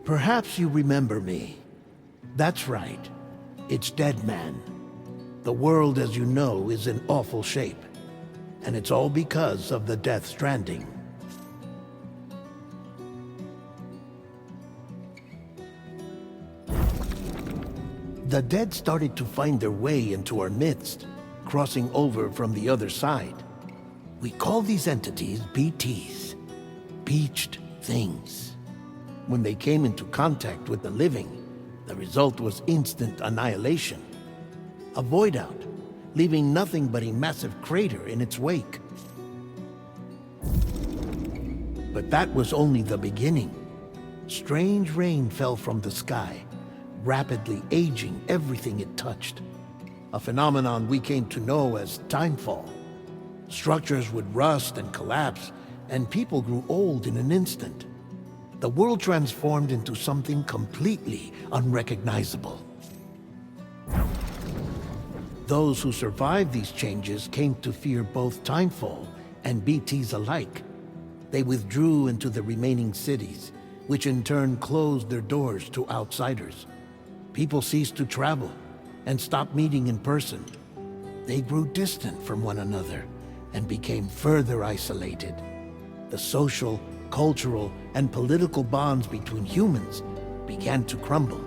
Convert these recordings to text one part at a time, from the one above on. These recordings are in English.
Perhaps you remember me. That's right. It's Dead Man. The world, as you know, is in awful shape. And it's all because of the Death Stranding. The dead started to find their way into our midst, crossing over from the other side. We call these entities BTs, Beached Things. When they came into contact with the living, the result was instant annihilation. A void out, leaving nothing but a massive crater in its wake. But that was only the beginning. Strange rain fell from the sky, rapidly aging everything it touched. A phenomenon we came to know as timefall. Structures would rust and collapse, and people grew old in an instant. The world transformed into something completely unrecognizable. Those who survived these changes came to fear both timefall and BTs alike. They withdrew into the remaining cities, which in turn closed their doors to outsiders. People ceased to travel and stopped meeting in person. They grew distant from one another and became further isolated. The social, cultural, and political bonds between humans began to crumble.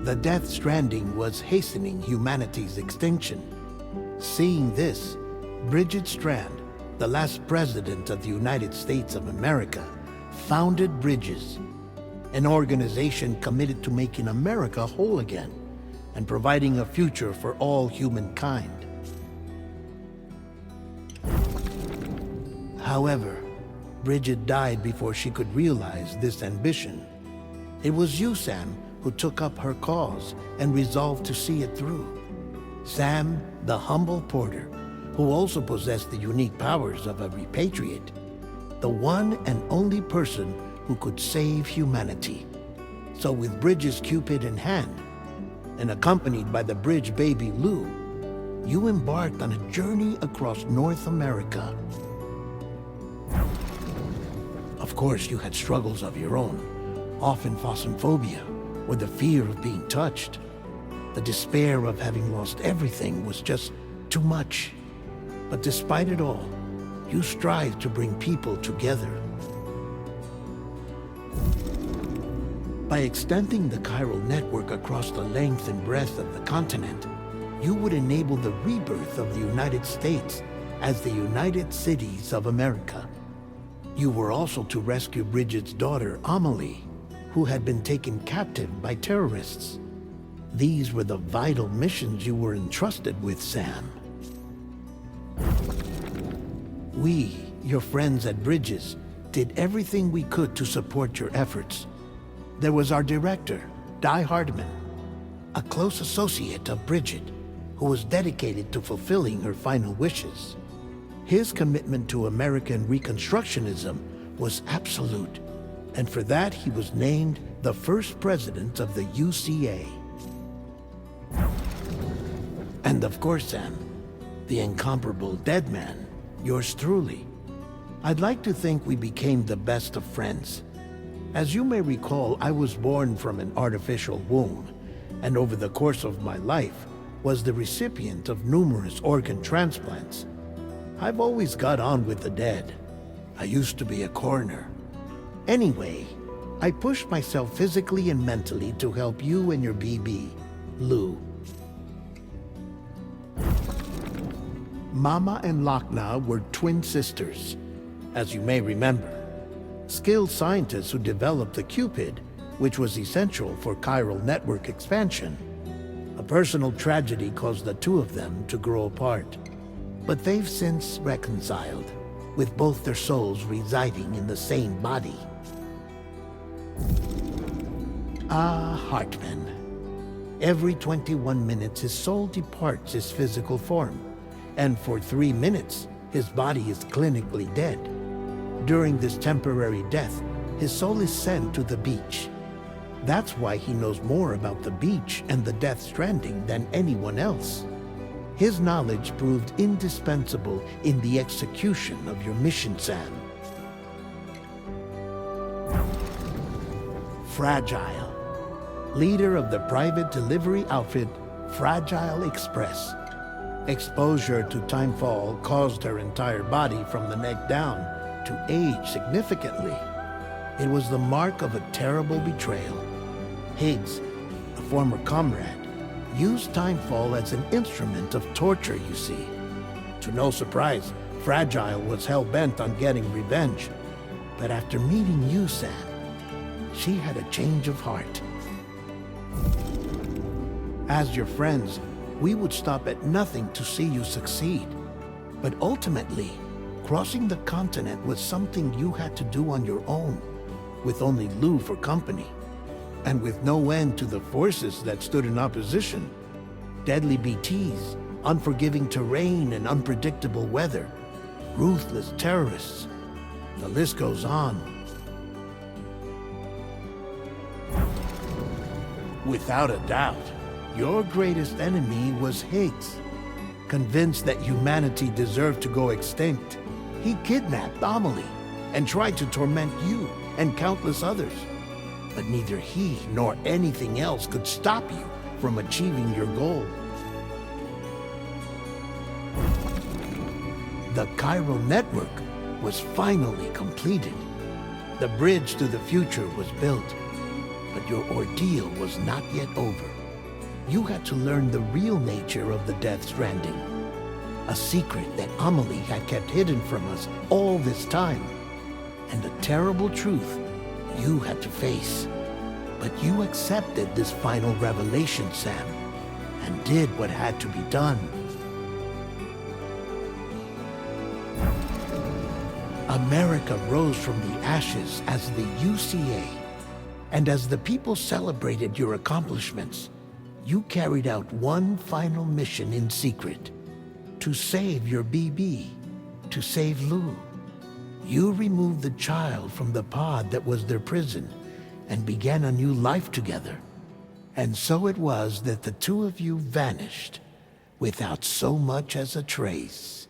The Death Stranding was hastening humanity's extinction. Seeing this, Bridget Strand, the last president of the United States of America, founded Bridges, an organization committed to making America whole again and providing a future for all humankind. However, Bridget died before she could realize this ambition. It was you, Sam, who took up her cause and resolved to see it through. Sam, the humble porter, who also possessed the unique powers of a repatriate, the one and only person who could save humanity. So with Bridges' Cupid in hand, and accompanied by the bridge baby Lou, you embarked on a journey across North America. Of course, you had struggles of your own, often phasmophobia, or the fear of being touched. The despair of having lost everything was just too much. But despite it all, you strived to bring people together. By extending the chiral network across the length and breadth of the continent, you would enable the rebirth of the United States as the United Cities of America. You were also to rescue Bridget's daughter, Amelie, who had been taken captive by terrorists. These were the vital missions you were entrusted with, Sam. We, your friends at Bridges, did everything we could to support your efforts. There was our director, Di Hardman, a close associate of Bridget, who was dedicated to fulfilling her final wishes. His commitment to American Reconstructionism was absolute, and for that he was named the first president of the UCA. And of course, Sam, the incomparable Dead Man, yours truly. I'd like to think we became the best of friends. As you may recall, I was born from an artificial womb, and over the course of my life was the recipient of numerous organ transplants. I've always got on with the dead. I used to be a coroner. Anyway, I pushed myself physically and mentally to help you and your BB, Lou. Mama and Lakna were twin sisters, as you may remember. Skilled scientists who developed the Cupid, which was essential for chiral network expansion. A personal tragedy caused the two of them to grow apart. But they've since reconciled, with both their souls residing in the same body. Ah, Hartman. Every 21 minutes his soul departs his physical form, and for 3 minutes his body is clinically dead. During this temporary death, his soul is sent to the beach. That's why he knows more about the beach and the Death Stranding than anyone else. His knowledge proved indispensable in the execution of your mission, Sam. Fragile, leader of the private delivery outfit Fragile Express. Exposure to timefall caused her entire body from the neck down to age significantly. It was the mark of a terrible betrayal. Higgs, a former comrade, used timefall as an instrument of torture, you see. To no surprise, Fragile was hell-bent on getting revenge. But after meeting you, Sam, she had a change of heart. As your friends, we would stop at nothing to see you succeed. But ultimately, crossing the continent was something you had to do on your own, with only Lou for company, and with no end to the forces that stood in opposition. Deadly BTs, unforgiving terrain and unpredictable weather, ruthless terrorists. The list goes on. Without a doubt, your greatest enemy was Higgs. Convinced that humanity deserved to go extinct, he kidnapped Amelie and tried to torment you and countless others. But neither he nor anything else could stop you from achieving your goal. The Chiral Network was finally completed. The bridge to the future was built, but your ordeal was not yet over. You had to learn the real nature of the Death Stranding, a secret that Amelie had kept hidden from us all this time, and a terrible truth you had to face. But you accepted this final revelation, Sam, and did what had to be done. America rose from the ashes as the UCA, and as the people celebrated your accomplishments, you carried out one final mission in secret: to save your BB, to save Lou. You removed the child from the pod that was their prison and began a new life together. And so it was that the two of you vanished without so much as a trace.